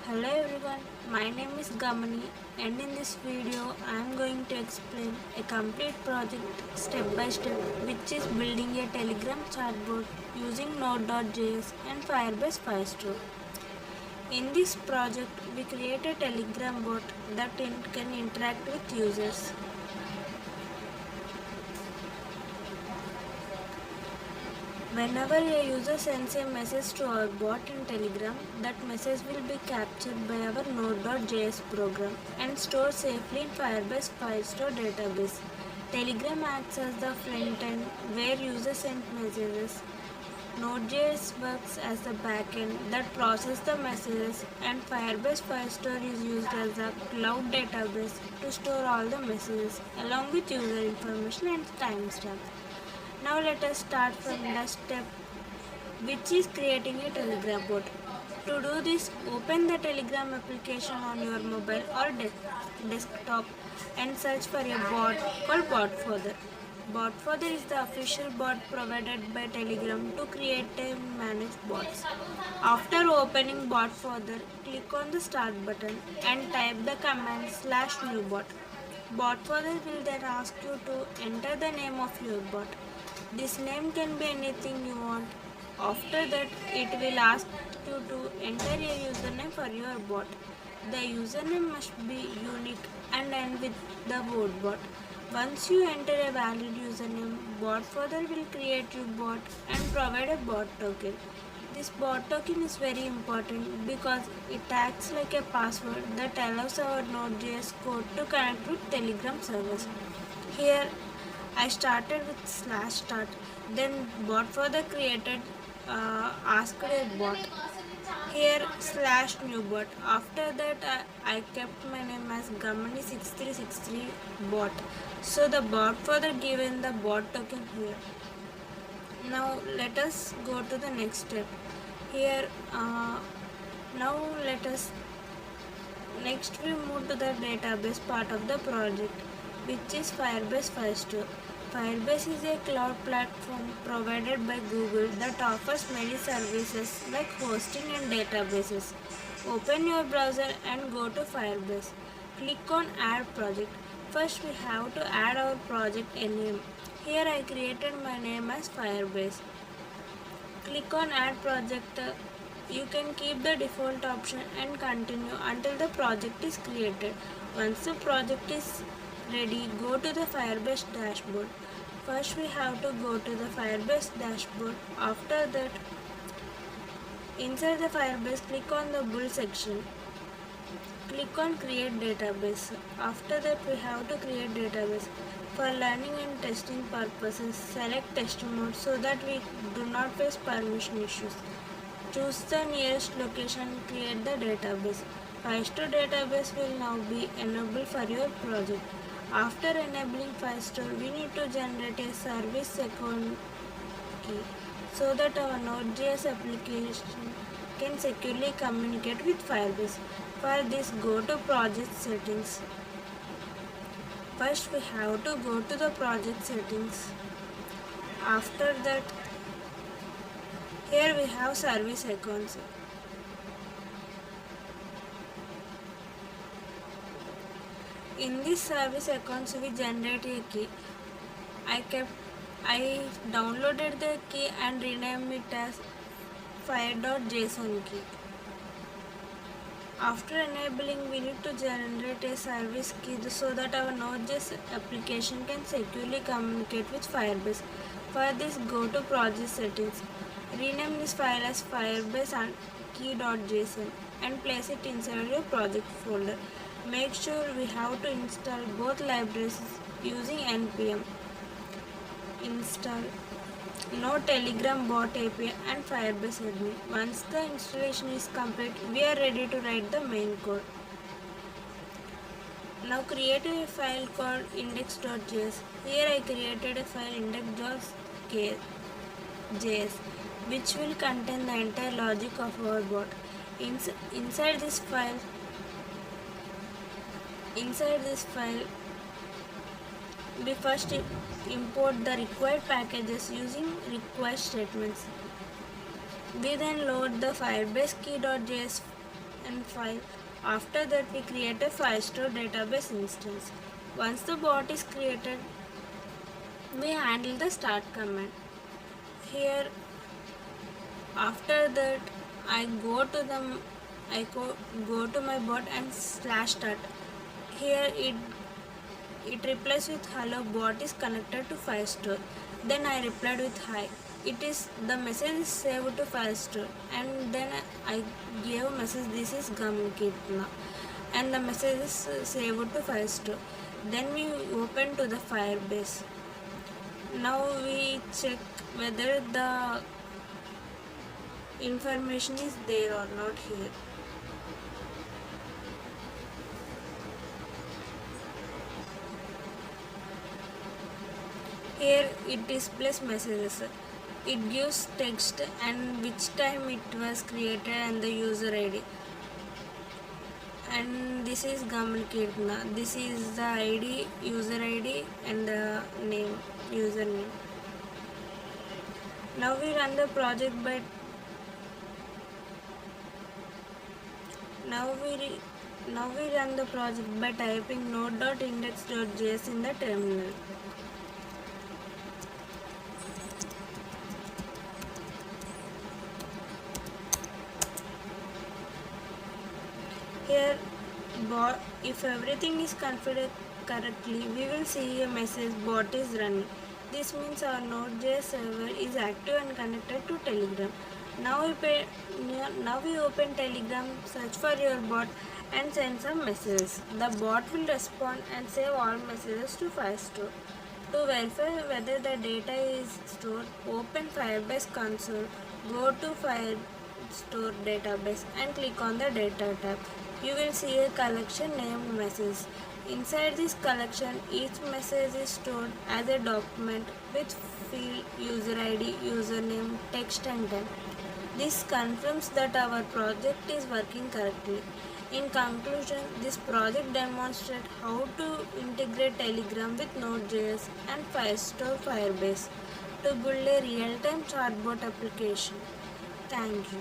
Hello everyone, my name is Gamani and in this video I am going to explain a complete project step by step which is building a Telegram chatbot using Node.js and Firebase Firestore. In this project we create a Telegram bot that can interact with users. Whenever a user sends a message to our bot in Telegram, that message will be captured by our Node.js program and stored safely in Firebase Firestore database. Telegram acts as the front end where users send messages. Node.js works as the backend that processes the messages, and Firebase Firestore is used as a cloud database to store all the messages along with user information and timestamp. Now let us start from the step which is creating a Telegram bot. To do this, open the Telegram application on your mobile or desktop and search for a bot called BotFurther. BotFurther is the official bot provided by Telegram to create and manage bots. After opening BotFurther, click on the Start button and type the command /newbot. BotFurther will then ask you to enter the name of your bot. This name can be anything you want. After that, it will ask you to enter a username for your bot. The username must be unique and end with the word bot. Once you enter a valid username, BotFurther will create your bot and provide a bot token. This bot token is very important because it acts like a password that allows our Node.js code to connect with Telegram servers. Here I started with /start, then bot further created asked a bot. Here /newbot. After that I kept my name as Gamani6363 bot. So the bot further given the bot token here. Now let us go to the next step. Here now let us next we move to the database part of the project, which is Firebase Firestore. Firebase is a cloud platform provided by Google that offers many services like hosting and databases. Open your browser and go to Firebase. Click on Add Project. First we have to add our project name. Here I created my name as Firebase. Click on Add Project. You can keep the default option and continue until the project is created. Once the project is ready, go to the Firebase dashboard. First we have to go to the Firebase dashboard. After that, inside the Firebase, click on the build section. Click on create database. After that we have to create database. For learning and testing purposes, select test mode so that we do not face permission issues. Choose the nearest location and create the database. Firestore database will now be enabled for your project. After enabling Firestore, we need to generate a service account key so that our Node.js application can securely communicate with Firebase. For this, go to project settings. First, we have to go to the project settings. After that, here we have service accounts. In this service accounts, we generate a key. I downloaded the key and renamed it as fire.json key. After enabling, we need to generate a service key so that our Node.js application can securely communicate with Firebase. For this, go to project settings. Rename this file as firebase and key.json and place it inside your project folder. Make sure we have to install both libraries using npm install Node Telegram bot API and Firebase admin. Once the installation is complete, we are ready to write the main code. Now create a file called index.js. Here I created a file index.js which will contain the entire logic of our bot. Inside this file, we first import the required packages using request statements. We then load the Firebase key.js and file. After that, we create a Firestore database instance. Once the bot is created, we handle the start command. Here, after that, I go to the go to my bot and slash start. Here it replies with hello, bot is connected to Firestore. Then I replied with hi. It is the message is saved to Firestore, and then I gave a message, this is Gamkitna, and the message is saved to Firestore. Then we open to the Firebase. Now we check whether the information is there or not here. Here it displays messages. It gives text and which time it was created and the user ID. And this is Gamal Kirtna. This is the ID, user ID and the name, username. Now we run the project by now we run the project by typing node.index.js in the terminal. Here, if everything is configured correctly, we will see a message bot is running. This means our Node.js server is active and connected to Telegram. Now we open Telegram, search for your bot and send some messages. The bot will respond and save all messages to Firestore. To verify whether the data is stored, open Firebase console, go to Firestore database and click on the data tab. You will see a collection named messages. Inside this collection, each message is stored as a document with field, user ID, username, text and time. This confirms that our project is working correctly. In conclusion, this project demonstrates how to integrate Telegram with Node.js and Firestore Firebase to build a real-time chatbot application. Thank you.